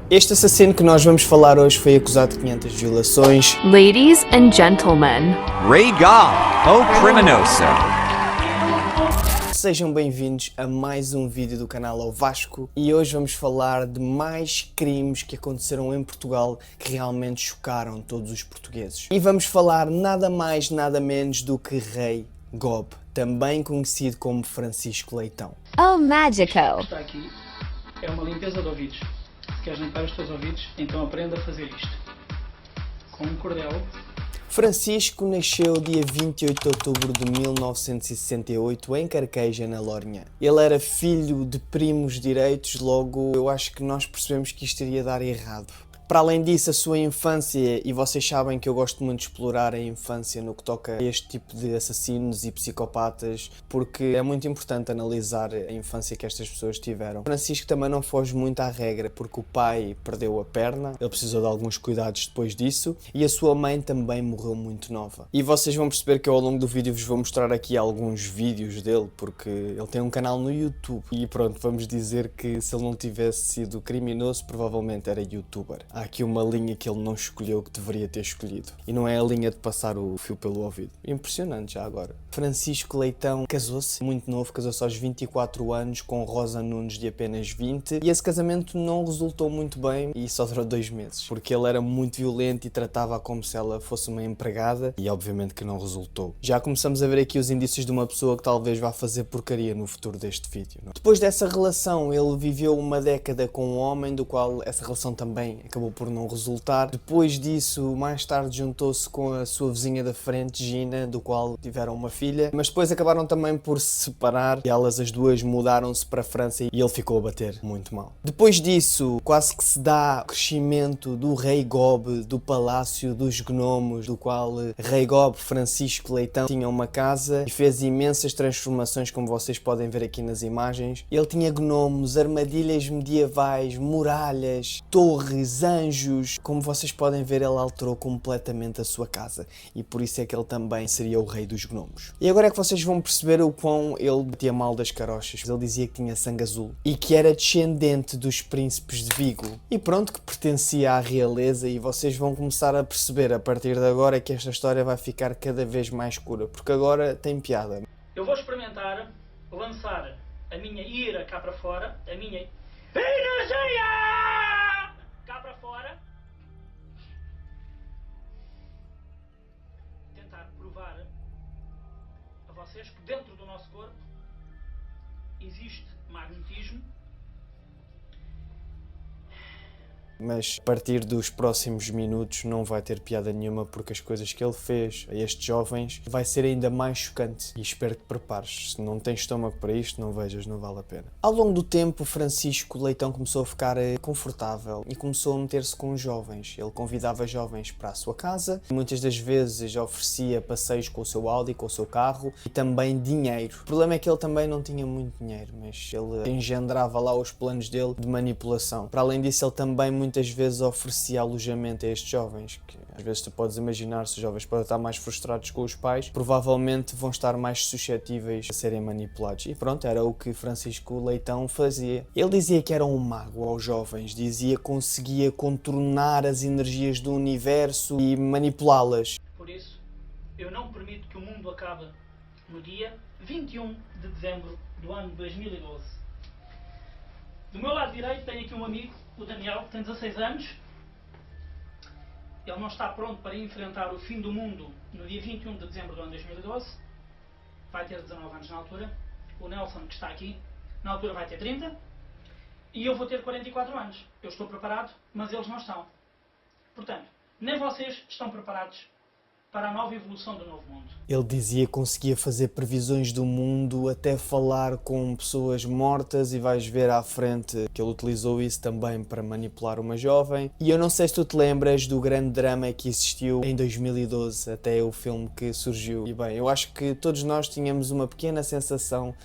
Este assassino que nós vamos falar hoje foi acusado de 500 violações. Ladies and gentlemen, Ray Gobb, o criminoso. Sejam bem-vindos a mais um vídeo do canal ao Vasco e hoje vamos falar de mais crimes que aconteceram em Portugal que realmente chocaram todos os portugueses. E vamos falar nada mais, nada menos do que Ray Gobb, também conhecido como Francisco Leitão. oh Magico. Está aqui é uma limpeza de ouvidos. Se queres limpar os teus ouvidos, então aprenda a fazer isto. Com um cordel. Francisco nasceu dia 28 de outubro de 1968 em Carqueja, na Lourinhã. Ele era filho de primos direitos, logo eu acho que nós percebemos que isto iria dar errado. Para além disso, a sua infância, e vocês sabem que eu gosto muito de explorar a infância no que toca a este tipo de assassinos e psicopatas, porque é muito importante analisar a infância que estas pessoas tiveram. Francisco também não foge muito à regra, porque o pai perdeu a perna, ele precisou de alguns cuidados depois disso, e a sua mãe também morreu muito nova. E vocês vão perceber que eu, ao longo do vídeo vos vou mostrar aqui alguns vídeos dele, porque ele tem um canal no YouTube. E pronto, vamos dizer que se ele não tivesse sido criminoso, provavelmente era youtuber. Há aqui uma linha que ele não escolheu que deveria ter escolhido. E não é a linha de passar o fio pelo ouvido. Impressionante já agora. Francisco Leitão casou-se muito novo, casou-se aos 24 anos com Rosa Nunes de apenas 20. E esse casamento não resultou muito bem e só durou 2 meses. Porque ele era muito violento e tratava-a como se ela fosse uma empregada. E obviamente que não resultou. Já começamos a ver aqui os indícios de uma pessoa que talvez vá fazer porcaria no futuro deste vídeo. Não? Depois dessa relação, ele viveu uma década com um homem do qual essa relação também acabou por não resultar. Depois disso, mais tarde juntou-se com a sua vizinha da frente, Gina, do qual tiveram uma filha, mas depois acabaram também por se separar e elas as duas mudaram-se para a França e ele ficou a bater muito mal. Depois disso, quase que se dá o crescimento do Ray Gobb, do Palácio dos Gnomos, do qual Ray Gobb, Francisco Leitão, tinha uma casa e fez imensas transformações, como vocês podem ver aqui nas imagens. Ele tinha gnomos, armadilhas medievais, muralhas, torres, anjos. Como vocês podem ver, ele alterou completamente a sua casa e por isso é que ele também seria o rei dos gnomos. E agora é que vocês vão perceber o quão ele batia mal das carochas. Ele dizia que tinha sangue azul e que era descendente dos príncipes de Vigo e pronto, que pertencia à realeza, e vocês vão começar a perceber a partir de agora que esta história vai ficar cada vez mais escura, porque agora tem piada. Eu vou experimentar lançar a minha ira cá para fora, a minha energia cá para fora. Tentar provar a vocês que dentro do nosso corpo existe magnetismo. Mas a partir dos próximos minutos não vai ter piada nenhuma, porque as coisas que ele fez a estes jovens vai ser ainda mais chocante e espero que te prepares. Se não tens estômago para isto, não vejas, não vale a pena. Ao longo do tempo, Francisco Leitão começou a ficar confortável e começou a meter-se com os jovens. Ele convidava jovens para a sua casa e muitas das vezes oferecia passeios com o seu Audi, com o seu carro e também dinheiro. O problema é que ele também não tinha muito dinheiro, mas ele engendrava lá os planos dele de manipulação. Para além disso, ele também muitas vezes oferecia alojamento a estes jovens, que às vezes tu podes imaginar, se os jovens podem estar mais frustrados com os pais, provavelmente vão estar mais suscetíveis a serem manipulados. E pronto, era o que Francisco Leitão fazia. Ele dizia que era um mago aos jovens, dizia que conseguia contornar as energias do universo e manipulá-las. Por isso, eu não permito que o mundo acabe no dia 21 de dezembro do ano 2012. Do meu lado direito tenho aqui um amigo, o Daniel, que tem 16 anos. Ele não está pronto para enfrentar o fim do mundo no dia 21 de dezembro do ano 2012. Vai ter 19 anos na altura. O Nelson, que está aqui, na altura vai ter 30. E eu vou ter 44 anos. Eu estou preparado, mas eles não estão. Portanto, nem vocês estão preparados para a nova evolução do novo mundo. Ele dizia que conseguia fazer previsões do mundo, até falar com pessoas mortas, e vais ver à frente que ele utilizou isso também para manipular uma jovem. E eu não sei se tu te lembras do grande drama que existiu em 2012, até o filme que surgiu. E bem, eu acho que todos nós tínhamos uma pequena sensação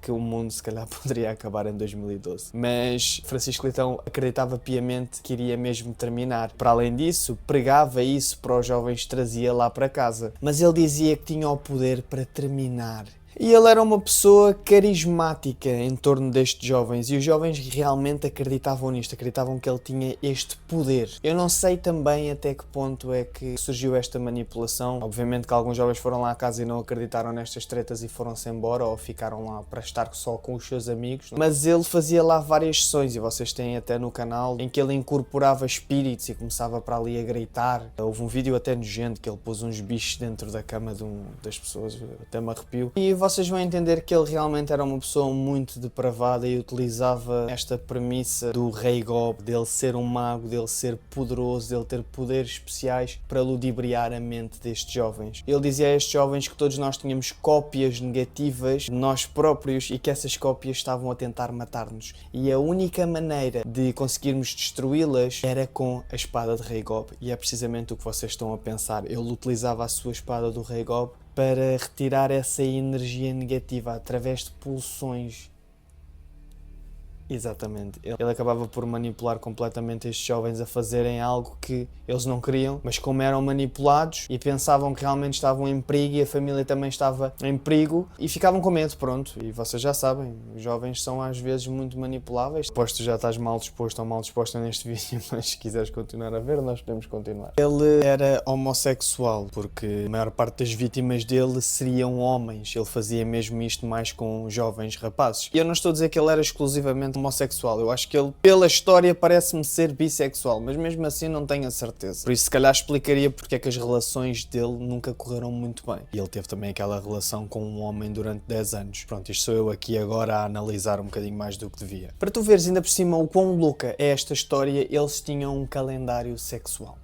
que o mundo se calhar poderia acabar em 2012. Mas Francisco Leitão acreditava piamente que iria mesmo terminar. Para além disso, pregava isso para os jovens, trazia lá para casa. Mas ele dizia que tinha o poder para terminar E ele era uma pessoa carismática em torno destes jovens, e os jovens realmente acreditavam nisto, acreditavam que ele tinha este poder. Eu não sei também até que ponto é que surgiu esta manipulação. Obviamente que alguns jovens foram lá à casa e não acreditaram nestas tretas e foram-se embora, ou ficaram lá para estar só com os seus amigos. Mas ele fazia lá várias sessões, e vocês têm até no canal, em que ele incorporava espíritos e começava para ali a gritar. Houve um vídeo até nojento que ele pôs uns bichos dentro da cama das pessoas, até me arrepio. E vocês vão entender que ele realmente era uma pessoa muito depravada e utilizava esta premissa do Rei Gob, dele ser um mago, dele ser poderoso, dele ter poderes especiais para ludibriar a mente destes jovens. Ele dizia a estes jovens que todos nós tínhamos cópias negativas de nós próprios e que essas cópias estavam a tentar matar-nos. E a única maneira de conseguirmos destruí-las era com a espada de Rei Gob. E é precisamente o que vocês estão a pensar. Ele utilizava a sua espada do Rei Gob para retirar essa energia negativa através de pulsões. Exatamente. Ele acabava por manipular completamente estes jovens a fazerem algo que eles não queriam, mas como eram manipulados e pensavam que realmente estavam em perigo e a família também estava em perigo e ficavam com medo, pronto. E vocês já sabem, os jovens são às vezes muito manipuláveis. Depois tu já estás mal disposto ou mal disposta neste vídeo, mas se quiseres continuar a ver, nós podemos continuar. Ele era homossexual, porque a maior parte das vítimas dele seriam homens. Ele fazia mesmo isto mais com jovens rapazes. E eu não estou a dizer que ele era exclusivamente homossexual, eu acho que ele, pela história, parece-me ser bissexual, mas mesmo assim não tenho a certeza. Por isso, se calhar, explicaria porque é que as relações dele nunca correram muito bem. E ele teve também aquela relação com um homem durante 10 anos. Pronto, isto sou eu aqui agora a analisar um bocadinho mais do que devia. Para tu veres ainda por cima o quão louca é esta história, eles tinham um calendário sexual.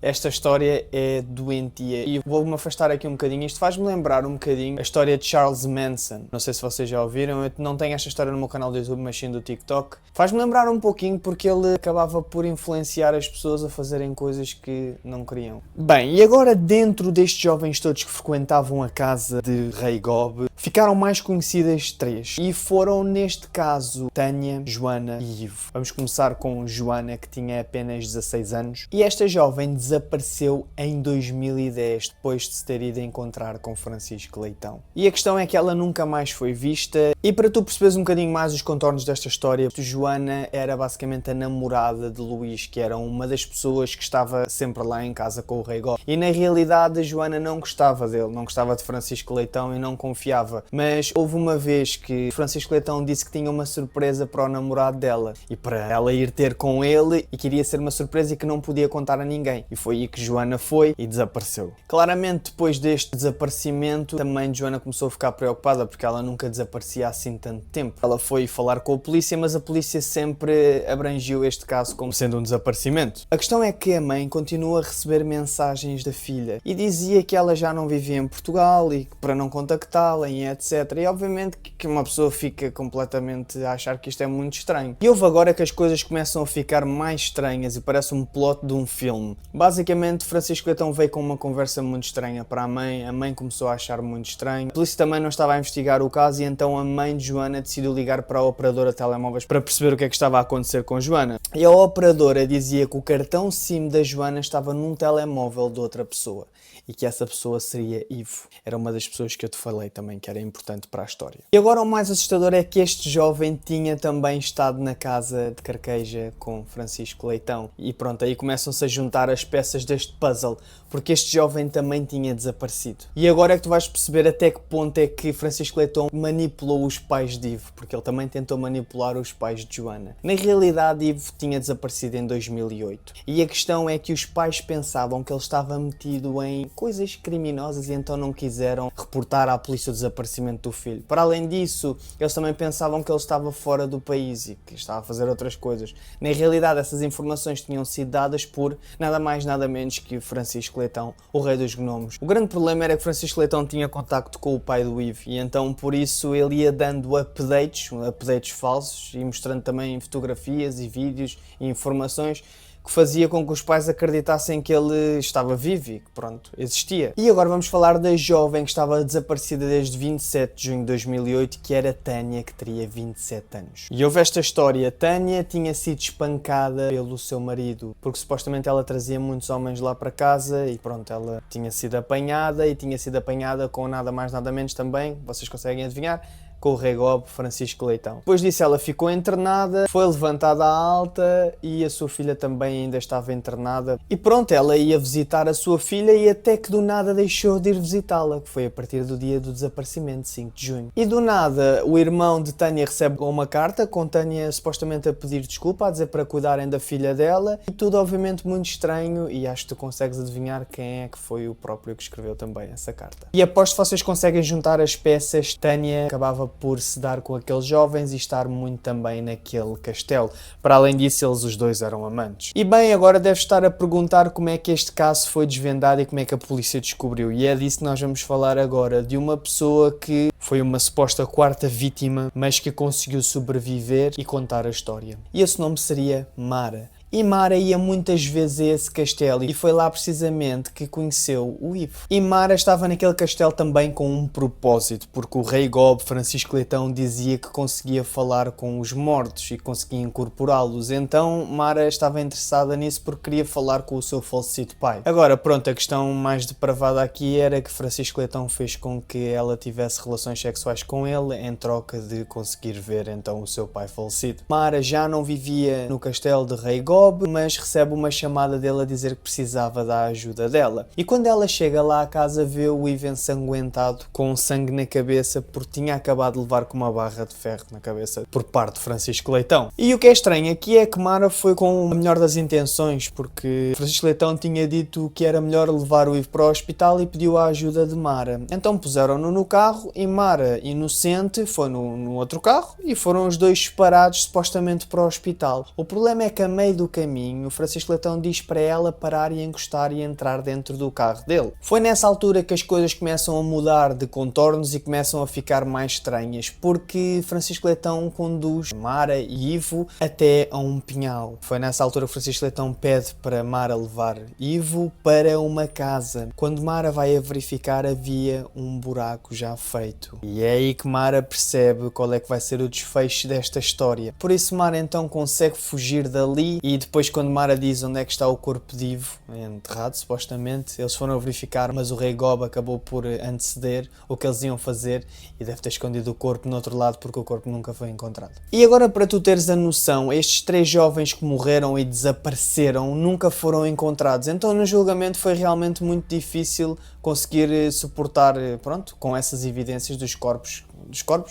Esta história é doentia e vou-me afastar aqui um bocadinho. Isto faz-me lembrar um bocadinho a história de Charles Manson. Não sei se vocês já ouviram, eu não tenho esta história no meu canal do YouTube, mas sim do TikTok. Faz-me lembrar um pouquinho porque ele acabava por influenciar as pessoas a fazerem coisas que não queriam. Bem, e agora dentro destes jovens todos que frequentavam a casa de Rei Gob, ficaram mais conhecidas 3. E foram, neste caso, Tânia, Joana e Ivo. Vamos começar com Joana, que tinha apenas 16 anos. E esta jovem desapareceu em 2010, depois de se ter ido encontrar com Francisco Leitão. E a questão é que ela nunca mais foi vista. E para tu perceberes um bocadinho mais os contornos desta história, Joana era basicamente a namorada de Luís, que era uma das pessoas que estava sempre lá em casa com o Rei Gob. E na realidade a Joana não gostava dele, não gostava de Francisco Leitão e não confiava. Mas houve uma vez que Francisco Leitão disse que tinha uma surpresa para o namorado dela e para ela ir ter com ele, e queria ser uma surpresa e que não podia contar a ninguém. E foi aí que Joana foi e desapareceu. Claramente, depois deste desaparecimento, também Joana começou a ficar preocupada porque ela nunca desaparecia assim tanto tempo. Ela foi falar com a polícia, mas a polícia sempre abrangiu este caso como sendo um desaparecimento. A questão é que a mãe continua a receber mensagens da filha e dizia que ela já não vivia em Portugal e que para não contactá-la e etc. E obviamente que uma pessoa fica completamente a achar que isto é muito estranho. E houve agora que as coisas começam a ficar mais estranhas e parece um plot de um filme. Basicamente, Francisco Leitão veio com uma conversa muito estranha para a mãe começou a achar muito estranho. A polícia também não estava a investigar o caso e então a mãe de Joana decidiu ligar para a operadora de telemóveis para perceber o que é que estava a acontecer com Joana. E a operadora dizia que o cartão SIM da Joana estava num telemóvel de outra pessoa e que essa pessoa seria Ivo. Era uma das pessoas que eu te falei também que era importante para a história. E agora o mais assustador é que este jovem tinha também estado na casa de Carqueja com Francisco Leitão. E pronto, aí começam-se a juntar as peças deste puzzle, porque este jovem também tinha desaparecido. E agora é que tu vais perceber até que ponto é que Francisco Leitão manipulou os pais de Ivo, porque ele também tentou manipular os pais de Joana. Na realidade, Ivo tinha desaparecido em 2008. E a questão é que os pais pensavam que ele estava metido em coisas criminosas e então não quiseram reportar à polícia o desaparecimento do filho. Para além disso, eles também pensavam que ele estava fora do país e que estava a fazer outras coisas. Na realidade, essas informações tinham sido dadas por nada mais nada menos que Francisco Leitão, o rei dos gnomos. O grande problema era que Francisco Leitão tinha contacto com o pai do Ivo e então por isso ele ia dando updates falsos e mostrando também fotografias e vídeos e informações que fazia com que os pais acreditassem que ele estava vivo e que pronto, existia. E agora vamos falar da jovem que estava desaparecida desde 27 de junho de 2008, que era Tânia, que teria 27 anos. E houve esta história, Tânia tinha sido espancada pelo seu marido, porque supostamente ela trazia muitos homens lá para casa e pronto, ela tinha sido apanhada e tinha sido apanhada com nada mais nada menos também, vocês conseguem adivinhar? Com o Rei Gob, Francisco Leitão. Depois disso ela ficou internada, foi levantada à alta e a sua filha também ainda estava internada. E pronto, ela ia visitar a sua filha e até que do nada deixou de ir visitá-la, que foi a partir do dia do desaparecimento, 5 de junho. E do nada, o irmão de Tânia recebe uma carta com Tânia supostamente a pedir desculpa, a dizer para cuidarem da filha dela. E tudo obviamente muito estranho e acho que tu consegues adivinhar quem é que foi o próprio que escreveu também essa carta. E aposto que vocês conseguem juntar as peças. Tânia acabava por se dar com aqueles jovens e estar muito também naquele castelo. Para além disso, eles os dois eram amantes. E bem, agora deve estar a perguntar como é que este caso foi desvendado e como é que a polícia descobriu. E é disso que nós vamos falar agora, de uma pessoa que foi uma suposta quarta vítima, mas que conseguiu sobreviver e contar a história. E esse nome seria Mara. E Mara ia muitas vezes a esse castelo e foi lá precisamente que conheceu o Ivo. E Mara estava naquele castelo também com um propósito, porque o Rei Gob, Francisco Leitão, dizia que conseguia falar com os mortos e conseguia incorporá-los. Então Mara estava interessada nisso porque queria falar com o seu falecido pai. Agora, pronto, a questão mais depravada aqui era que Francisco Leitão fez com que ela tivesse relações sexuais com ele em troca de conseguir ver então o seu pai falecido. Mara já não vivia no castelo de Rei Gob, mas recebe uma chamada dele a dizer que precisava da ajuda dela. E quando ela chega lá à casa, vê o Ivo ensanguentado, com sangue na cabeça, porque tinha acabado de levar com uma barra de ferro na cabeça por parte de Francisco Leitão. E o que é estranho aqui é que Mara foi com a melhor das intenções, porque Francisco Leitão tinha dito que era melhor levar o Ivo para o hospital e pediu a ajuda de Mara. Então puseram-no no carro e Mara, inocente, foi no outro carro e foram os dois separados supostamente para o hospital. O problema é que a meio do caminho, o Francisco Leitão diz para ela parar e encostar e entrar dentro do carro dele. Foi nessa altura que as coisas começam a mudar de contornos e começam a ficar mais estranhas, porque Francisco Leitão conduz Mara e Ivo até a um pinhal. Foi nessa altura que Francisco Leitão pede para Mara levar Ivo para uma casa. Quando Mara vai a verificar, havia um buraco já feito. E é aí que Mara percebe qual é que vai ser o desfecho desta história. Por isso Mara então consegue fugir dali e depois quando Mara diz onde é que está o corpo de Ivo, enterrado supostamente, eles foram verificar, mas o Rei Gob acabou por anteceder o que eles iam fazer e deve ter escondido o corpo no outro lado porque o corpo nunca foi encontrado. E agora, para tu teres a noção, estes 3 jovens que morreram e desapareceram nunca foram encontrados, então no julgamento foi realmente muito difícil conseguir suportar, pronto, com essas evidências dos corpos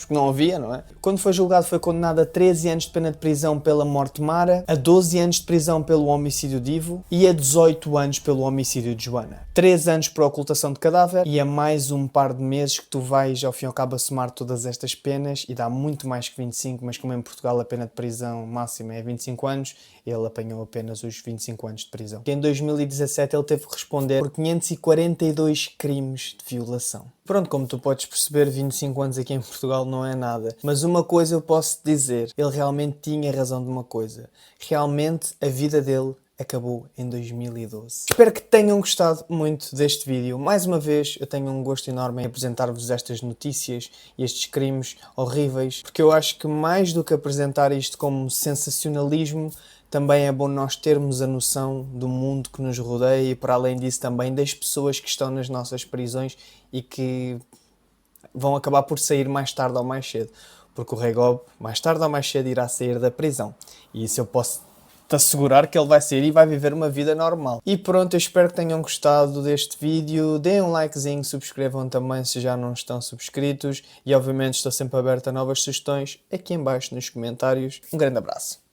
que não havia, não é? Quando foi julgado foi condenado a 13 anos de pena de prisão pela morte de Mara, a 12 anos de prisão pelo homicídio de Ivo e a 18 anos pelo homicídio de Joana. 3 anos por ocultação de cadáver e a mais um par de meses que tu vais ao fim e ao cabo a somar todas estas penas e dá muito mais que 25, mas como em Portugal a pena de prisão máxima é 25 anos, ele apanhou apenas os 25 anos de prisão. Em 2017 ele teve que responder por 542 crimes de violação. Pronto, como tu podes perceber, 25 anos aqui em Portugal não é nada. Mas uma coisa eu posso te dizer, ele realmente tinha razão de uma coisa. Realmente a vida dele acabou em 2012. Espero que tenham gostado muito deste vídeo. Mais uma vez, eu tenho um gosto enorme em apresentar-vos estas notícias e estes crimes horríveis, porque eu acho que mais do que apresentar isto como sensacionalismo, também é bom nós termos a noção do mundo que nos rodeia e, para além disso, também das pessoas que estão nas nossas prisões e que vão acabar por sair mais tarde ou mais cedo. Porque o Rei Gob, mais tarde ou mais cedo, irá sair da prisão. E isso eu posso te assegurar que ele vai sair e vai viver uma vida normal. E pronto, eu espero que tenham gostado deste vídeo. Deem um likezinho, subscrevam também se já não estão subscritos. E obviamente estou sempre aberto a novas sugestões aqui em baixo nos comentários. Um grande abraço.